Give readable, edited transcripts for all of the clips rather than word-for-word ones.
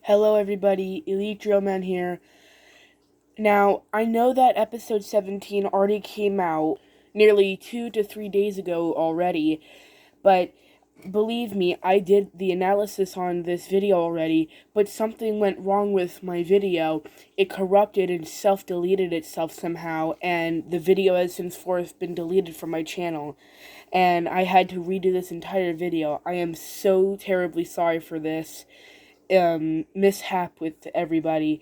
Hello everybody, Elite Drillman here. Now, I know that episode 17 already came out nearly 2 to 3 days ago already, but believe me, I did the analysis on this video already, but something went wrong with my video. It corrupted and self-deleted itself somehow, and the video has since forth been deleted from my channel, and I had to redo this entire video. I am so terribly sorry for this mishap with everybody.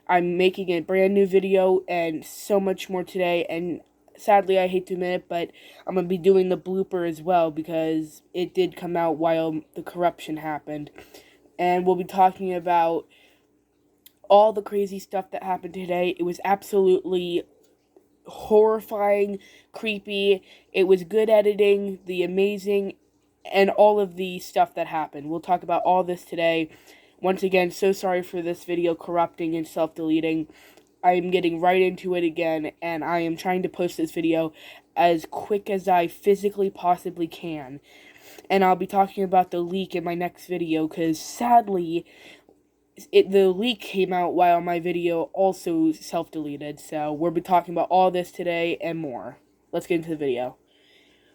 I'm making a brand new video and so much more today, and sadly I hate to admit it, but I'm going to be doing the blooper as well because it did come out while the corruption happened. And we'll be talking about all the crazy stuff that happened today. It was absolutely horrifying, creepy. It was good editing, the amazing, and all of the stuff that happened. We'll talk about all this today. Once again, so sorry for this video corrupting and self-deleting. I am getting right into it again, and I am trying to post this video as quick as I physically possibly can. And I'll be talking about the leak in my next video, because sadly, the leak came out while my video also self-deleted. So we'll be talking about all this today and more. Let's get into the video.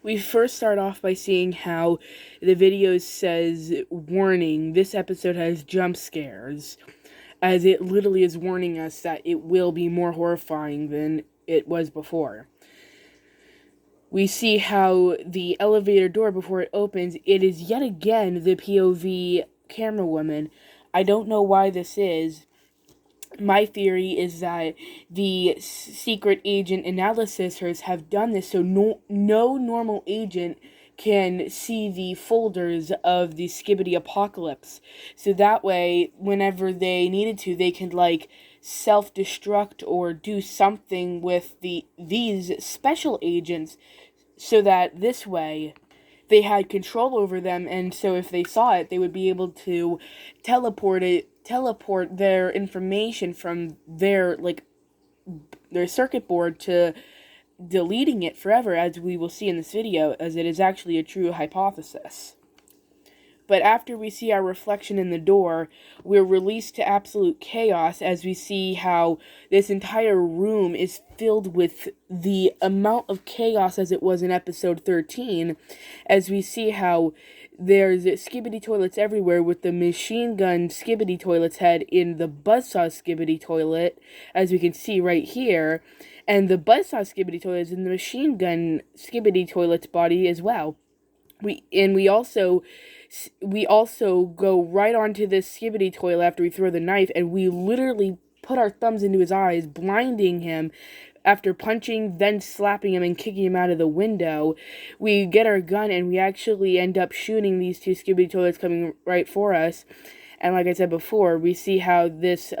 We first start off by seeing how the video says, warning, this episode has jump scares, as it literally is warning us that it will be more horrifying than it was before. We see how the elevator door, before it opens, it is yet again the POV camera woman. I don't know why this is. My theory is that the secret agent Anlisis have done this so no normal agent can see the folders of the Skibidi apocalypse. So that way, whenever they needed to, they can, like, self-destruct or do something with these special agents, so that this way they had control over them, and so if they saw it, they would be able to teleport their information from their circuit board to deleting it forever, as we will see in this video, as it is actually a true hypothesis. But after we see our reflection in the door, we're released to absolute chaos as we see how this entire room is filled with the amount of chaos as it was in episode 13, as we see how there's Skibidi toilets everywhere, with the machine gun Skibidi toilet's head in the buzzsaw Skibidi toilet, as we can see right here, and the buzzsaw Skibidi toilet is in the machine gun Skibidi toilet's body as well. We also go right onto this Skibidi toilet after we throw the knife, and we literally put our thumbs into his eyes, blinding him after punching, then slapping him and kicking him out of the window. We get our gun, and we actually end up shooting these two Skibidi toilets coming right for us. And like I said before, we see how this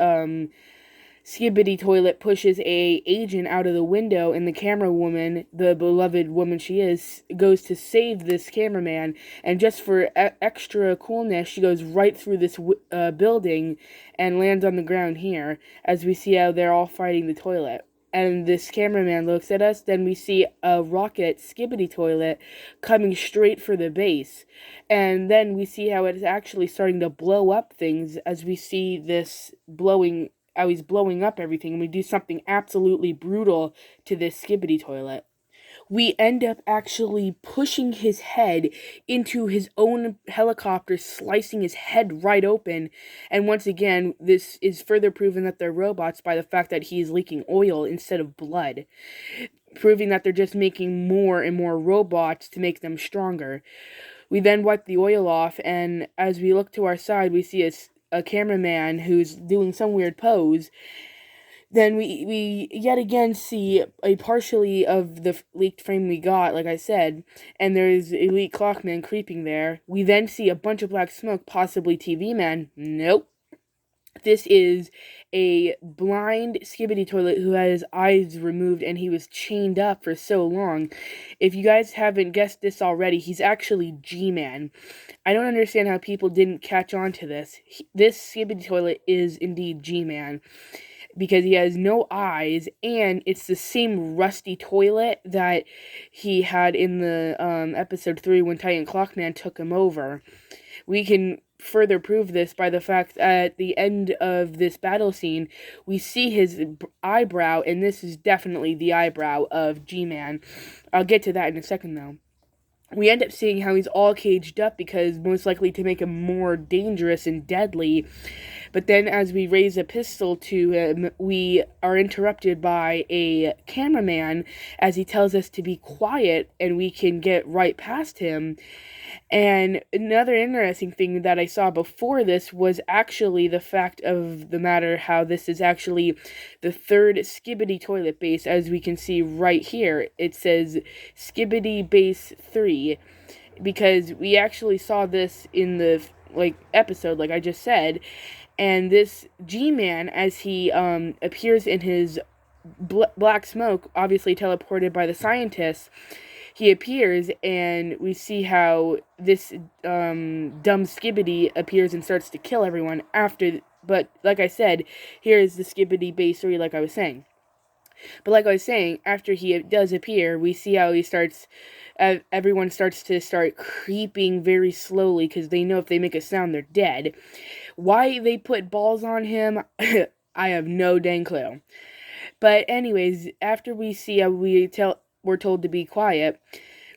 Skibidi toilet pushes a agent out of the window, and the camera woman, the beloved woman she is, goes to save this cameraman, and just for extra coolness, she goes right through this building and lands on the ground here, as we see how they're all fighting the toilet. And this cameraman looks at us, then we see a rocket Skibidi toilet coming straight for the base. And then we see how it's actually starting to blow up things, as we see this how he's blowing up everything, and we do something absolutely brutal to this Skibidi toilet. We end up actually pushing his head into his own helicopter, slicing his head right open, and once again, this is further proven that they're robots by the fact that he's leaking oil instead of blood, proving that they're just making more and more robots to make them stronger. We then wipe the oil off, and as we look to our side, we see a cameraman who's doing some weird pose. Then we yet again see a partially of the leaked frame we got, like I said, and there's Elite Clockman creeping there. We then see a bunch of black smoke, possibly TV Man. Nope. This is a blind Skibidi toilet who had his eyes removed, and he was chained up for so long. If you guys haven't guessed this already, he's actually G-Man. I don't understand how people didn't catch on to this. This Skibidi toilet is indeed G-Man, because he has no eyes, and it's the same rusty toilet that he had in the episode 3 when Titan Clockman took him over. We can further prove this by the fact at the end of this battle scene, we see his eyebrow, and this is definitely the eyebrow of G-Man. I'll get to that in a second, though. We end up seeing how he's all caged up because most likely to make him more dangerous and deadly. But then as we raise a pistol to him, we are interrupted by a cameraman as he tells us to be quiet and we can get right past him. And another interesting thing that I saw before this was actually the fact of the matter how this is actually the third Skibidi toilet base, as we can see right here. It says Skibidi Base 3, because we actually saw this in the episode, like I just said, and this G-Man, as he appears in his black smoke, obviously teleported by the scientists, he appears, and we see how this dumb Skibidi appears and starts to kill everyone after. But like I said, here is the Skibidi base 3, like I was saying. But like I was saying, after he does appear, we see how he starts. Everyone starts creeping very slowly because they know if they make a sound, they're dead. Why they put balls on him, I have no dang clue. But anyways, after we see how we're told to be quiet,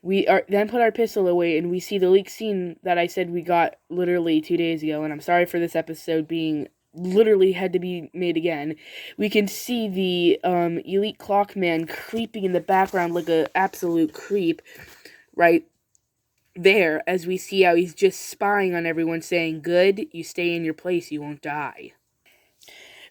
we are then put our pistol away and we see the leak scene that I said we got literally 2 days ago, and I'm sorry for this episode being literally had to be made again. We can see the elite clockman creeping in the background like an absolute creep right there, as we see how he's just spying on everyone, saying, "Good, you stay in your place, you won't die."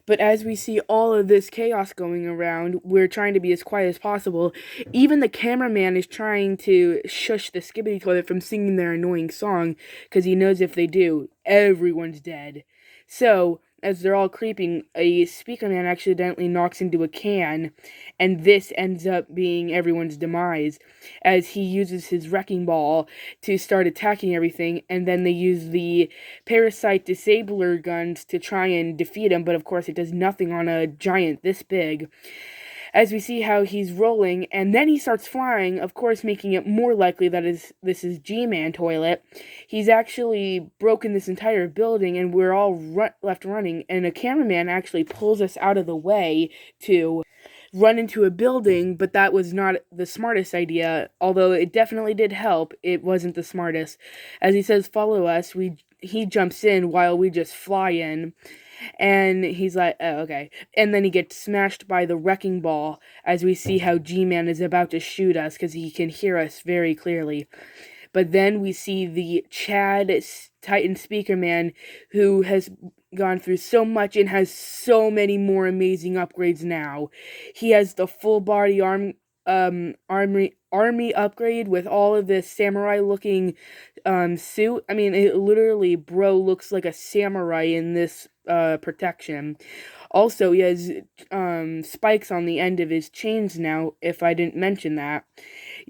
But as we see all of this chaos going around, we're trying to be as quiet as possible. Even the cameraman is trying to shush the Skibidi toilet from singing their annoying song, because he knows if they do, everyone's dead. So, as they're all creeping, a speaker man accidentally knocks into a can, and this ends up being everyone's demise, as he uses his wrecking ball to start attacking everything, and then they use the parasite disabler guns to try and defeat him, but of course it does nothing on a giant this big. As we see how he's rolling, and then he starts flying, of course making it more likely that this is G-Man toilet. He's actually broken this entire building, and we're all left running, and a cameraman actually pulls us out of the way to run into a building, but that was not the smartest idea. Although it definitely did help, it wasn't the smartest. As he says, "Follow us," he jumps in while we just fly in. And he's like, "Oh, okay." And then he gets smashed by the wrecking ball as we see how G-Man is about to shoot us because he can hear us very clearly. But then we see the Chad Titan Speaker Man, who has gone through so much and has so many more amazing upgrades now. He has the full body army upgrade with all of this samurai looking suit. I mean, it literally, bro looks like a samurai in this protection. Also, he has spikes on the end of his chains now, if I didn't mention that.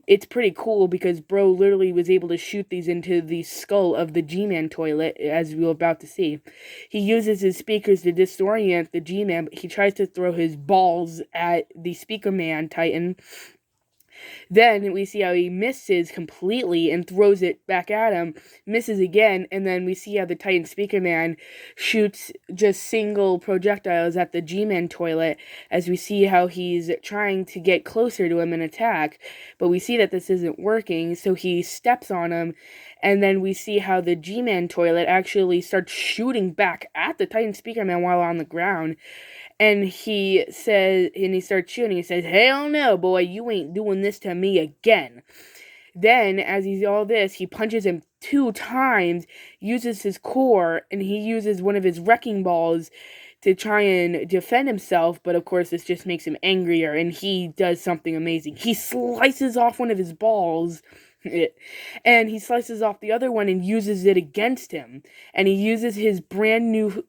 It's pretty cool because bro literally was able to shoot these into the skull of the G-Man toilet, as we were about to see. He uses his speakers to disorient the G-Man, but he tries to throw his balls at the Speaker Man Titan. Then we see how he misses completely and throws it back at him, misses again, and then we see how the Titan Speaker Man shoots just single projectiles at the G-Man toilet, as we see how he's trying to get closer to him and attack, but we see that this isn't working, so he steps on him, and then we see how the G-Man toilet actually starts shooting back at the Titan Speaker Man while on the ground. And he starts shooting. He says, "Hell no, boy, you ain't doing this to me again." Then, as he's all this, he punches him 2 times, uses his core, and he uses one of his wrecking balls to try and defend himself, but of course this just makes him angrier, and he does something amazing. He slices off one of his balls, and he slices off the other one and uses it against him, and he uses his brand new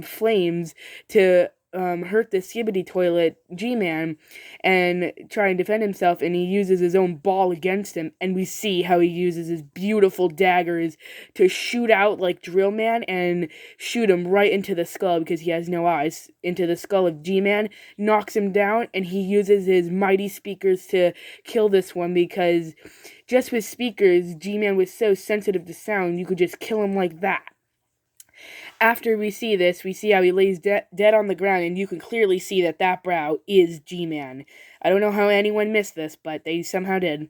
flames to hurt the Skibidi toilet G-Man and try and defend himself, and he uses his own ball against him, and we see how he uses his beautiful daggers to shoot out like Drill Man and shoot him right into the skull, because he has no eyes, into the skull of G-Man, knocks him down, and he uses his mighty speakers to kill this one, because just with speakers, G-Man was so sensitive to sound, you could just kill him like that. After we see this, we see how he lays dead on the ground, and you can clearly see that brow is G-Man. I don't know how anyone missed this, but they somehow did.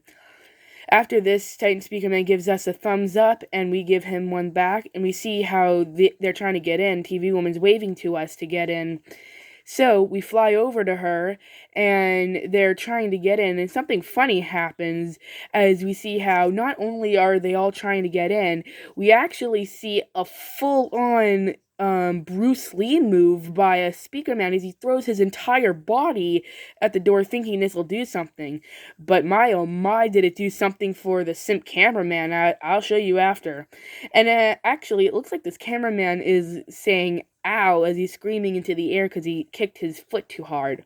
After this, Titan Speaker Man gives us a thumbs up, and we give him one back, and we see how they're trying to get in. TV Woman's waving to us to get in. So we fly over to her, and they're trying to get in, and something funny happens as we see how not only are they all trying to get in, we actually see a full-on Bruce Lee move by a speaker man as he throws his entire body at the door thinking this will do something. But my oh my, did it do something for the simp cameraman. I'll show you after. And actually, it looks like this cameraman is saying ow as he's screaming into the air because he kicked his foot too hard.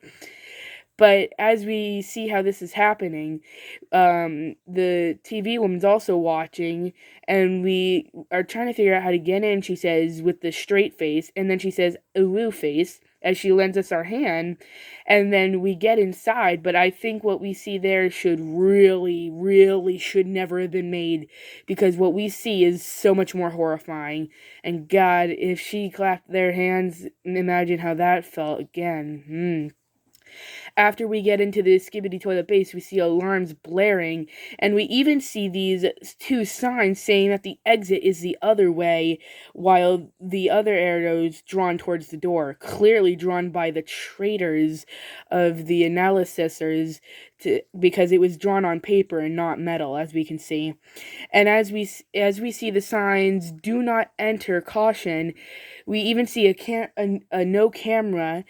But as we see how this is happening, the TV woman's also watching, and we are trying to figure out how to get in, she says, with the straight face, and then she says, ooh face, as she lends us our hand, and then we get inside, but I think what we see there should should never have been made, because what we see is so much more horrifying, and God, if she clapped their hands, imagine how that felt again. After we get into the Skibidi toilet base, we see alarms blaring, and we even see these two signs saying that the exit is the other way, while the other arrows drawn towards the door, clearly drawn by the traitors of the Anlisisers, because it was drawn on paper and not metal, as we can see. And as we see the signs, do not enter, caution, we even see a no camera.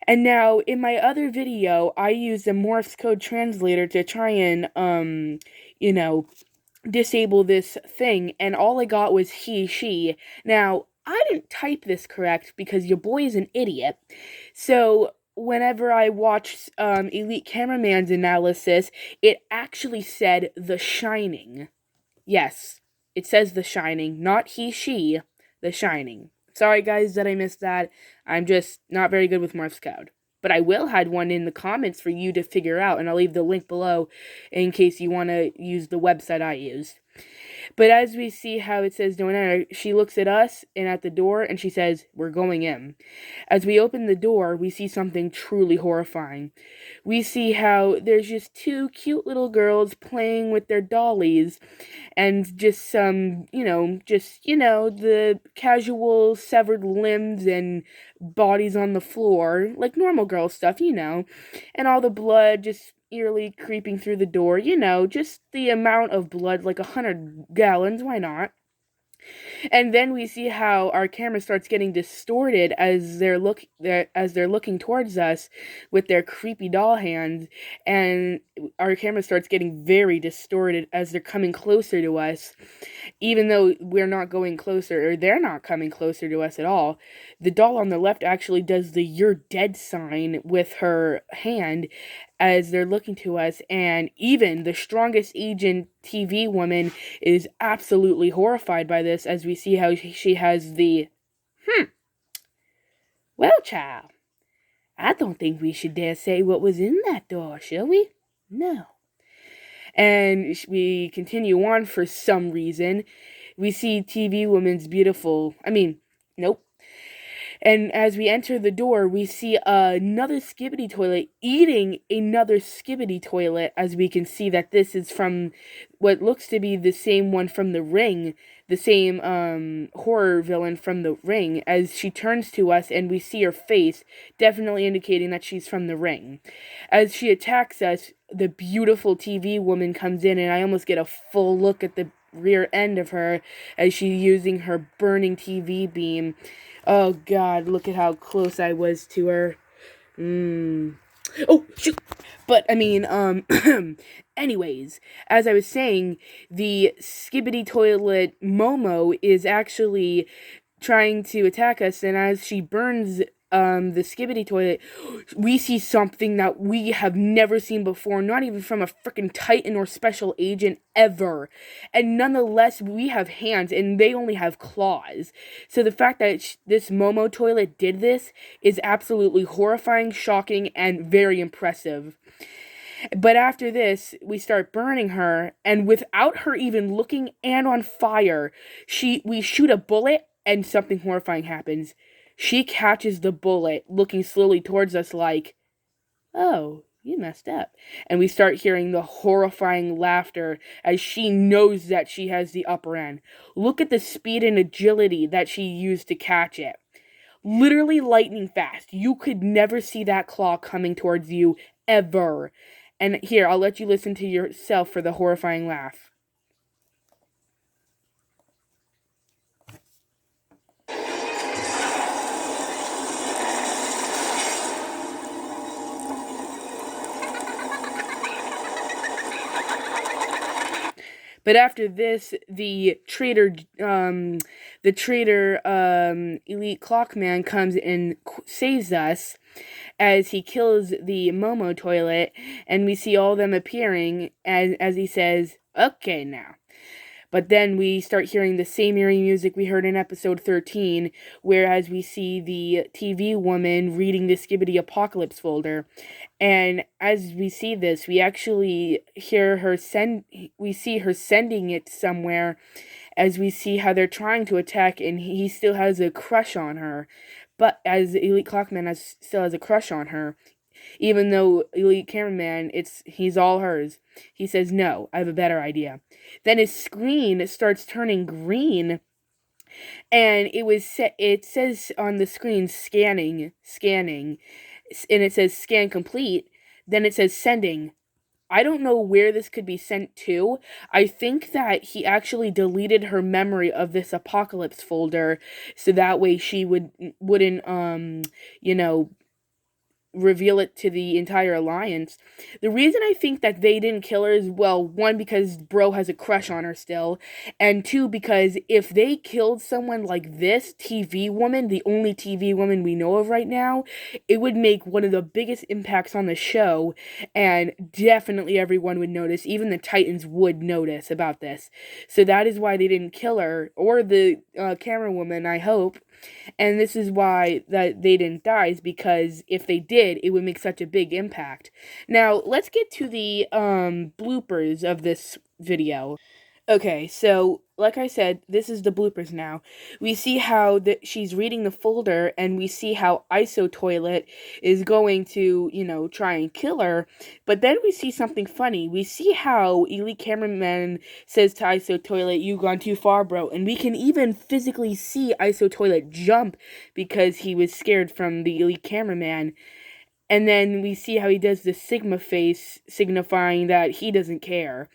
And now, in my other video, I used a morphs code translator to try and, disable this thing, and all I got was he, she. Now, I didn't type this correct because your boy is an idiot. So, whenever I watched Elite Cameraman's analysis, it actually said The Shining. Yes, it says The Shining, not he, she, The Shining. Sorry, guys, that I missed that. I'm just not very good with morphs code. But I will hide one in the comments for you to figure out, and I'll leave the link below in case you want to use the website I used. But as we see how it says don't enter, she looks at us and at the door, and she says, we're going in. As we open the door, we see something truly horrifying. We see how there's just two cute little girls playing with their dollies, and just some, the casual severed limbs and bodies on the floor, like normal girl stuff, and all the blood just eerily creeping through the door, just the amount of blood, like 100 gallons, why not? And then we see how our camera starts getting distorted as they're looking towards us with their creepy doll hands, and our camera starts getting very distorted as they're coming closer to us, even though we're not going closer, or they're not coming closer to us at all. The doll on the left actually does the "you're dead" sign with her hand as they're looking to us, and even the strongest agent TV woman is absolutely horrified by this as we see how she has the, well, child, I don't think we should dare say what was in that door, shall we? No. And we continue on for some reason. We see TV woman's beautiful, nope. And as we enter the door, we see another Skibidi toilet eating another Skibidi toilet, as we can see that this is from what looks to be the same one from The Ring, the same horror villain from The Ring, as she turns to us and we see her face, definitely indicating that she's from The Ring. As she attacks us, the beautiful TV woman comes in, and I almost get a full look at the rear end of her as she's using her burning TV beam. Oh, God, look at how close I was to her. Oh, shoot! But, anyways, as I was saying, the Skibidi toilet Momo is actually trying to attack us, and as she burns the Skibidi toilet, we see something that we have never seen before, not even from a freaking Titan or special agent ever. And nonetheless, we have hands and they only have claws. So the fact that this Momo toilet did this is absolutely horrifying, shocking, and very impressive. But after this, we start burning her, and without her even looking and on fire, we shoot a bullet and something horrifying happens. She catches the bullet, looking slowly towards us like, oh, you messed up. And we start hearing the horrifying laughter as she knows that she has the upper end. Look at the speed and agility that she used to catch it. Literally lightning fast. You could never see that claw coming towards you, ever. And here, I'll let you listen to yourself for the horrifying laugh. But after this, the traitor elite clockman comes and saves us as he kills the Momo toilet, and we see all of them appearing as he says, "Okay, now." But then we start hearing the same eerie music we heard in episode 13, whereas we see the TV woman reading the Skibidi Apocalypse folder. And as we see this, we actually hear her we see her sending it somewhere, as we see how they're trying to attack, and he still has a crush on her. But as Elite Clockman still has a crush on her, even though Elite Cameraman, he's all hers. He says, no, I have a better idea. Then his screen starts turning green, and it says on the screen, scanning, and it says scan complete. Then it says sending. I don't know where this could be sent to. I think that he actually deleted her memory of this apocalypse folder, so that way she wouldn't reveal it to the entire alliance. The reason I think that they didn't kill her is, well, one, because Bro has a crush on her still, and two, because if they killed someone like this TV woman, the only TV woman we know of right now, it would make one of the biggest impacts on the show, and definitely everyone would notice. Even the Titans would notice about this. So that is why they didn't kill her, or the camera woman, I hope. And this is why that they didn't die, is because if they did, it would make such a big impact. Now, let's get to the bloopers of this video. Okay, so like I said, this is the bloopers now. We see how she's reading the folder, and we see how ISO Toilet is going to, try and kill her. But then we see something funny. We see how Elite Cameraman says to ISO Toilet, "You gone too far, bro." And we can even physically see ISO Toilet jump because he was scared from the Elite Cameraman. And then we see how he does the Sigma face, signifying that he doesn't care.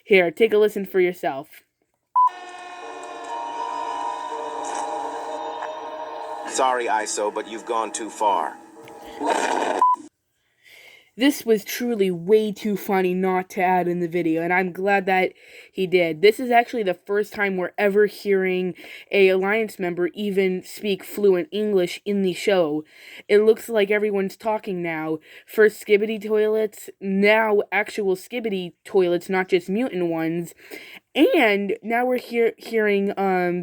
Here, take a listen for yourself. Sorry, ISO, but you've gone too far. This was truly way too funny not to add in the video, and I'm glad that he did. This is actually the first time we're ever hearing a Alliance member even speak fluent English in the show. It looks like everyone's talking now. First Skibidi toilets, now actual Skibidi toilets, not just mutant ones. And now we're hearing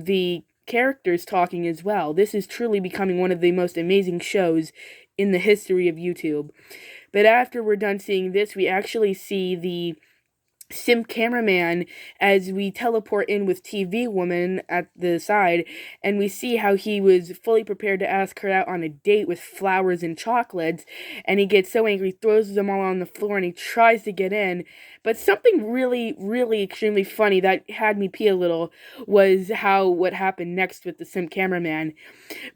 the characters talking as well. This is truly becoming one of the most amazing shows in the history of YouTube. But after we're done seeing this, we actually see the sim cameraman as we teleport in with TV woman at the side, and we see how he was fully prepared to ask her out on a date with flowers and chocolates, and he gets so angry, throws them all on the floor, and he tries to get in. But something really, really extremely funny that had me pee a little was what happened next with the sim cameraman.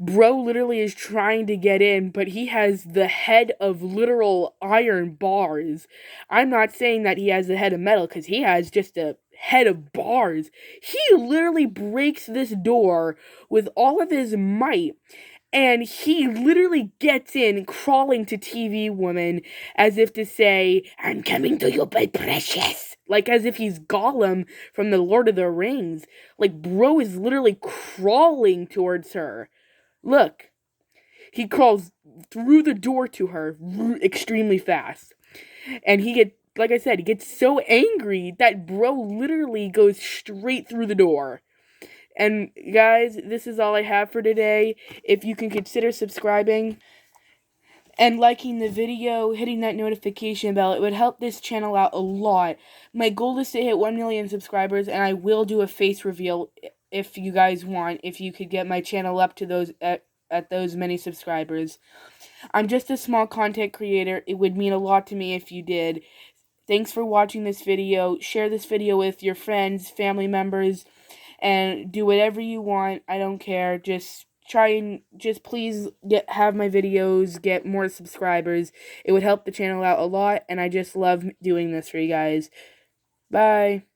Bro literally is trying to get in, but he has the head of literal iron bars. I'm not saying that he has the head of metal, because he has just a head of bars. He literally breaks this door with all of his might, and he literally gets in, crawling to TV woman, as if to say, "I'm coming to you, my precious." Like as if he's Gollum from the Lord of the Rings. Like, bro is literally crawling towards her. Look, he crawls through the door to her extremely fast. And like I said, he gets so angry that bro literally goes straight through the door. And guys, this is all I have for today. If you can consider subscribing and liking the video, hitting that notification bell, it would help this channel out a lot. My goal is to hit 1 million subscribers, and I will do a face reveal if you guys want, if you could get my channel up to those at those many subscribers. I'm just a small content creator. It would mean a lot to me if you did. Thanks for watching this video. Share this video with your friends, family members, and do whatever you want. I don't care. Just please have my videos get more subscribers. It would help the channel out a lot, and I just love doing this for you guys. Bye.